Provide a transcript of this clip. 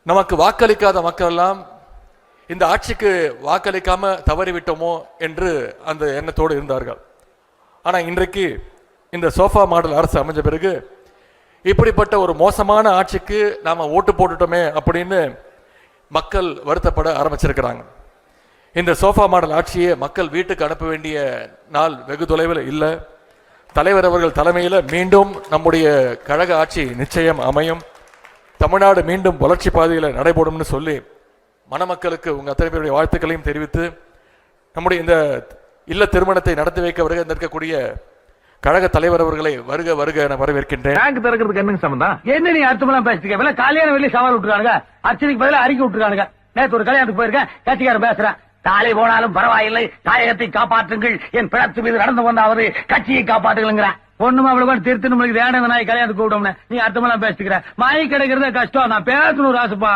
நமக்கு வாக்களிக்காத மக்கள் எல்லாம் இந்த ஆட்சிக்கு வாக்களிக்காம தவறிவிட்டோமோ என்று அந்த எண்ணத்தோடு இருந்தார்கள். ஆனா இன்றைக்கு இந்த சோஃபா மாடல் அரசு அமைஞ்ச பிறகு இப்படிப்பட்ட ஒரு மோசமான ஆட்சிக்கு நாம ஓட்டு போட்டுட்டோமே அப்படின்னு மக்கள் வருத்தப்பட ஆரம்பிச்சிருக்கிறாங்க. இந்த சோஃபா மாடல் ஆட்சியை மக்கள் வீட்டுக்கு அனுப்ப வேண்டிய நாள் வெகு தொலைவில் இல்லை. தலைவர் அவர்கள் தலைமையில் மீண்டும் நம்முடைய கழக ஆட்சி நிச்சயம் அமையும். தமிழ்நாடு மீண்டும் வளர்ச்சி பாதையில் நடைபெறும்னு சொல்லி மணமக்களுக்கு உங்கள் அத்தனை பேருடைய வாழ்த்துக்களையும் தெரிவித்து நம்முடைய இந்த இல்ல திருமணத்தை நடத்தி வைக்க வருக இருக்கக்கூடிய கழக தலைவர் அவர்களை வருக வருக என வரவேற்கின்றேன். பேங்க் திறக்கிறதுக்கு என்னங்க சம்பந்தம்? என்ன நீ அர்த்தமெல்லாம் பேசிக்க? கல்யாண வெளியே சவால் விட்டுருக்கானுங்க, அர்ச்சனைக்கு பதிலாக அறிக்கை விட்டுருக்கானுங்க. நேற்று ஒரு கல்யாணத்துக்கு போயிருக்கேன், கட்சிக்காரன் பேசுறேன். தாலி போனாலும் பரவாயில்லை, தாயகத்தை காப்பாற்றுங்கள், என் பிழத்து மீது நடந்து வந்தாவது கட்சியை காப்பாற்றுங்கிறான். ஒண்ணுமா அவ்வளவு திருத்து நம்மளுக்கு வேணும் நாய் கல்யாணத்துக்கு கூப்பிட்டோம்னு நீ அர்த்தமெல்லாம் பேசிக்கிற. மாய் கிடைக்கிறத கஷ்டம், நான் பேசணும் ராசுப்பா.